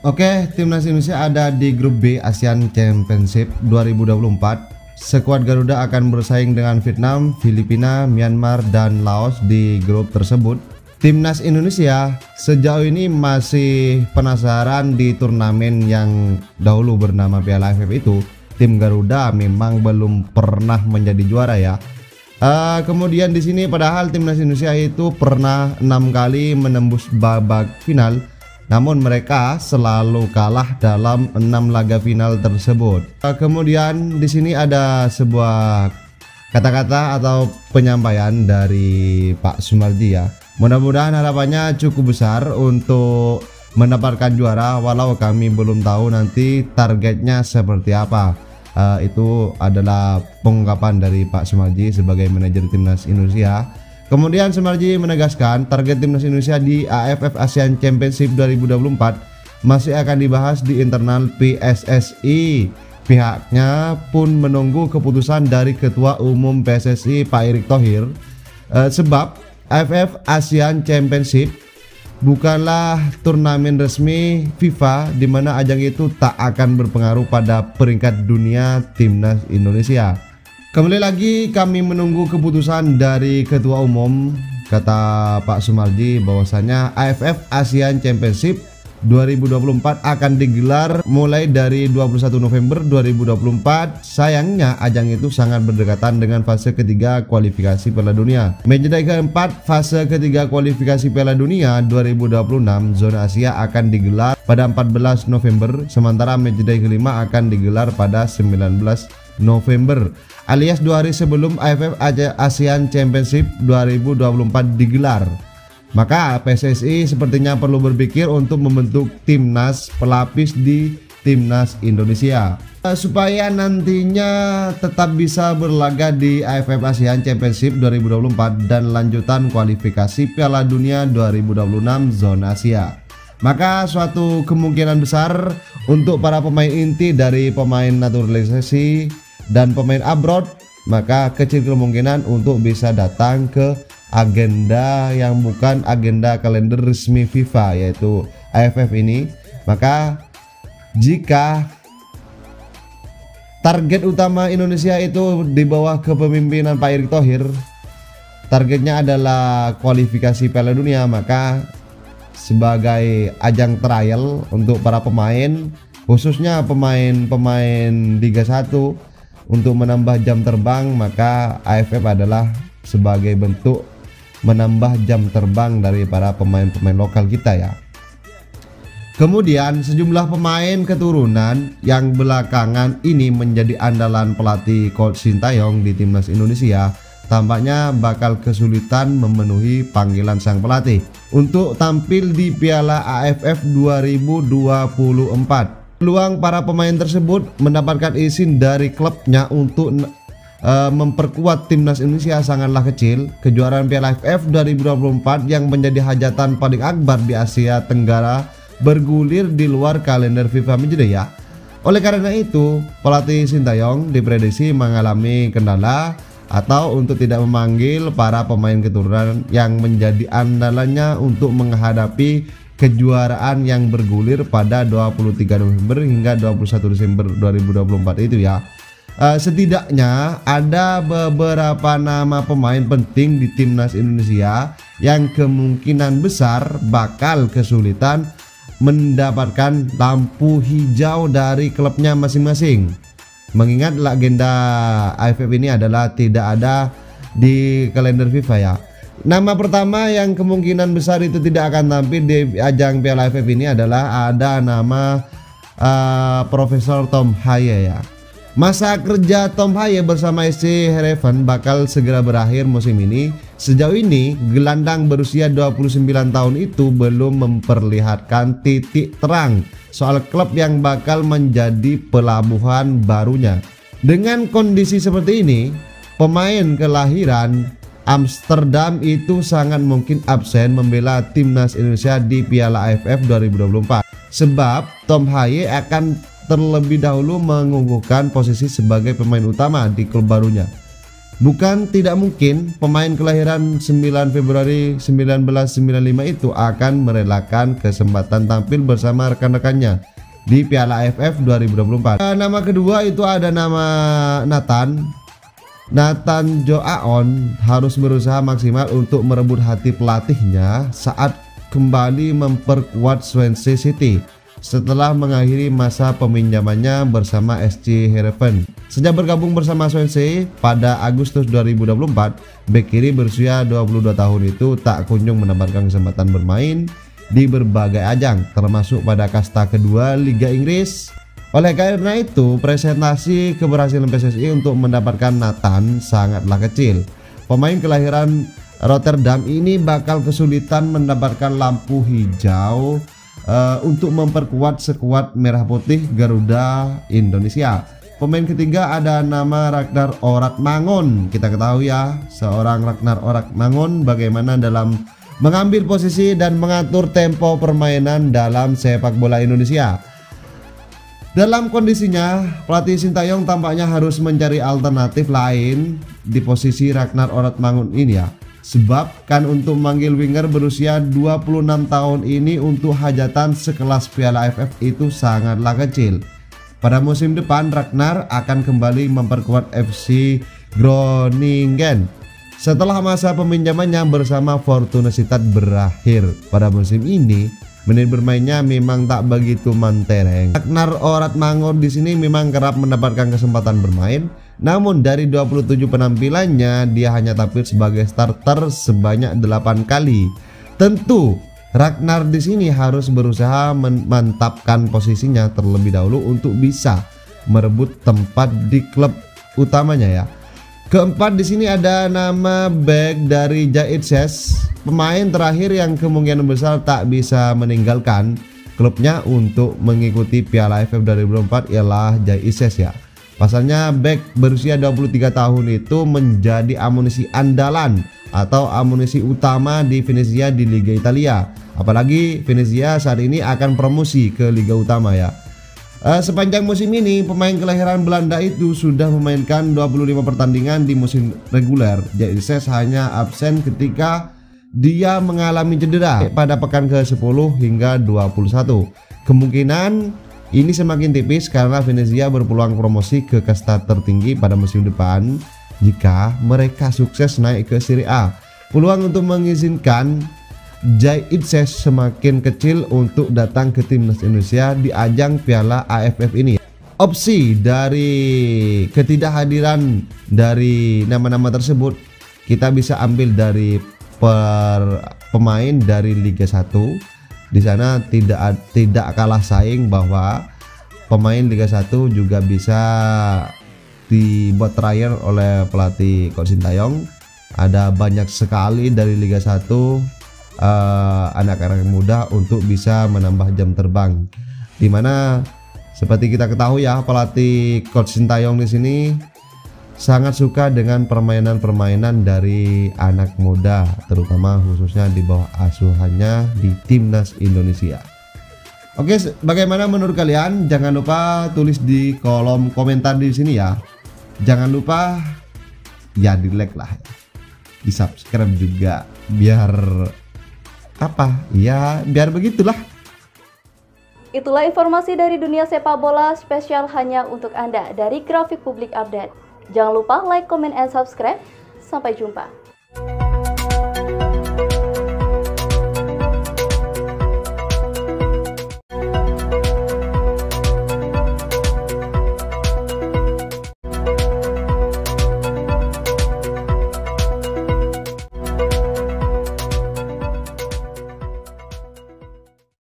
Oke, timnas Indonesia ada di grup B ASEAN Championship 2024. Skuad Garuda akan bersaing dengan Vietnam, Filipina, Myanmar, dan Laos di grup tersebut. Timnas Indonesia sejauh ini masih penasaran di turnamen yang dahulu bernama Piala AFF itu. Tim Garuda memang belum pernah menjadi juara ya. Kemudian di sini padahal timnas Indonesia itu pernah 6 kali menembus babak final. Namun mereka selalu kalah dalam 6 laga final tersebut. Kemudian di sini ada sebuah kata-kata atau penyampaian dari Pak Sumarji ya. Mudah-mudahan harapannya cukup besar untuk mendapatkan juara, walau kami belum tahu nanti targetnya seperti apa. Itu adalah pengungkapan dari Pak Sumarji sebagai manajer timnas Indonesia. Kemudian Sumarji menegaskan target timnas Indonesia di AFF ASEAN Championship 2024 masih akan dibahas di internal PSSI. Pihaknya pun menunggu keputusan dari Ketua Umum PSSI Pak Erick Thohir, sebab AFF ASEAN Championship bukanlah turnamen resmi FIFA, di mana ajang itu tak akan berpengaruh pada peringkat dunia timnas Indonesia. Kembali lagi kami menunggu keputusan dari Ketua Umum, kata Pak Sumarji bahwasanya AFF ASEAN Championship 2024 akan digelar mulai dari 21 November 2024. Sayangnya ajang itu sangat berdekatan dengan fase ketiga kualifikasi Piala Dunia. Matchday keempat fase ketiga kualifikasi Piala Dunia 2026 zona Asia akan digelar pada 14 November, sementara matchday kelima akan digelar pada 19 November, alias 2 hari sebelum AFF ASEAN Championship 2024 digelar. Maka PSSI sepertinya perlu berpikir untuk membentuk timnas pelapis di timnas Indonesia supaya nantinya tetap bisa berlaga di AFF ASEAN Championship 2024 dan lanjutan kualifikasi Piala Dunia 2026 zona Asia. Maka suatu kemungkinan besar untuk para pemain inti dari pemain naturalisasi dan pemain abroad, maka kecil kemungkinan untuk bisa datang ke agenda yang bukan agenda kalender resmi FIFA, yaitu AFF ini. Maka jika target utama Indonesia itu di bawah kepemimpinan Pak Erick Thohir, targetnya adalah kualifikasi Piala Dunia, maka sebagai ajang trial untuk para pemain, khususnya pemain Liga 1, untuk menambah jam terbang, maka AFF adalah sebagai bentuk menambah jam terbang dari para pemain-pemain lokal kita ya. Kemudian sejumlah pemain keturunan yang belakangan ini menjadi andalan pelatih Coach Sintayong di timnas Indonesia tampaknya bakal kesulitan memenuhi panggilan sang pelatih untuk tampil di Piala AFF 2024. Peluang para pemain tersebut mendapatkan izin dari klubnya untuk memperkuat timnas Indonesia sangatlah kecil. Kejuaraan Piala AFF 2024 yang menjadi hajatan paling akbar di Asia Tenggara bergulir di luar kalender FIFA matchday ya. Oleh karena itu, pelatih Sintayong diprediksi mengalami kendala atau untuk tidak memanggil para pemain keturunan yang menjadi andalannya untuk menghadapi kejuaraan yang bergulir pada 23 November hingga 21 Desember 2024 itu ya. Setidaknya ada beberapa nama pemain penting di timnas Indonesia yang kemungkinan besar bakal kesulitan mendapatkan lampu hijau dari klubnya masing-masing. Mengingat legenda AFF ini adalah tidak ada di kalender FIFA ya. Nama pertama yang kemungkinan besar itu tidak akan tampil di ajang Piala AFF ini adalah ada nama Profesor Tom Haye ya. Masa kerja Tom Haye bersama SC Heerenveen bakal segera berakhir musim ini. Sejauh ini gelandang berusia 29 tahun itu belum memperlihatkan titik terang soal klub yang bakal menjadi pelabuhan barunya. Dengan kondisi seperti ini, pemain kelahiran Amsterdam itu sangat mungkin absen membela timnas Indonesia di Piala AFF 2024, sebab Tom Haye akan terlebih dahulu mengukuhkan posisi sebagai pemain utama di klub barunya. Bukan tidak mungkin pemain kelahiran 9 Februari 1995 itu akan merelakan kesempatan tampil bersama rekan-rekannya di Piala AFF 2024. Nama kedua itu ada nama Nathan Joaon harus berusaha maksimal untuk merebut hati pelatihnya saat kembali memperkuat Swansea City setelah mengakhiri masa peminjamannya bersama SC Heerenveen. Sejak bergabung bersama Swansea pada Agustus 2024, bek kiri berusia 22 tahun itu tak kunjung mendapatkan kesempatan bermain di berbagai ajang, termasuk pada kasta kedua Liga Inggris. Oleh karena itu, presentasi keberhasilan PSSI untuk mendapatkan Nathan sangatlah kecil. Pemain kelahiran Rotterdam ini bakal kesulitan mendapatkan lampu hijau untuk memperkuat skuad merah putih Garuda Indonesia. Pemain ketiga ada nama Ragnar Oratmangun. Kita ketahui ya, seorang Ragnar Oratmangun bagaimana dalam mengambil posisi dan mengatur tempo permainan dalam sepak bola Indonesia. Dalam kondisinya, pelatih Sintayong tampaknya harus mencari alternatif lain di posisi Ragnar Oratmangun ini ya. Sebab kan untuk memanggil winger berusia 26 tahun ini untuk hajatan sekelas Piala AFF itu sangatlah kecil. Pada musim depan Ragnar akan kembali memperkuat FC Groningen setelah masa peminjamannya bersama Fortuna Sittard berakhir. Pada musim ini menit bermainnya memang tak begitu mentereng. Ragnar Oratmangun di sini memang kerap mendapatkan kesempatan bermain, namun dari 27 penampilannya dia hanya tampil sebagai starter sebanyak 8 kali. Tentu Ragnar di sini harus berusaha memantapkan posisinya terlebih dahulu untuk bisa merebut tempat di klub utamanya ya. Keempat di sini ada nama bek dari JIC, pemain terakhir yang kemungkinan besar tak bisa meninggalkan klubnya untuk mengikuti Piala AFF 2024 ialah JIC ya. Pasalnya bek berusia 23 tahun itu menjadi amunisi andalan atau amunisi utama di Venezia di Liga Italia. Apalagi Venezia saat ini akan promosi ke Liga Utama ya. Sepanjang musim ini pemain kelahiran Belanda itu sudah memainkan 25 pertandingan di musim reguler. JIC hanya absen ketika dia mengalami cedera pada pekan ke-10 hingga 21. Kemungkinan ini semakin tipis karena Venezia berpeluang promosi ke kasta tertinggi pada musim depan jika mereka sukses naik ke Serie A. Peluang untuk mengizinkan JIC semakin kecil untuk datang ke timnas Indonesia di ajang Piala AFF ini. Opsi dari ketidakhadiran dari nama-nama tersebut kita bisa ambil dari pemain dari Liga 1. Di sana tidak kalah saing bahwa pemain Liga 1 juga bisa dibuat trial oleh pelatih Coach Sintayong. Ada banyak sekali dari Liga 1 anak-anak muda untuk bisa menambah jam terbang. Dimana seperti kita ketahui ya, pelatih Coach Sintayong di sini sangat suka dengan permainan-permainan dari anak muda, terutama khususnya di bawah asuhannya di timnas Indonesia. Oke, bagaimana menurut kalian? Jangan lupa tulis di kolom komentar di sini ya. Jangan lupa ya di like lah, di subscribe juga biar apa? Ya biar begitulah. Itulah informasi dari dunia sepak bola spesial hanya untuk Anda dari Grafik Publik Update. Jangan lupa like, comment, and subscribe. Sampai jumpa.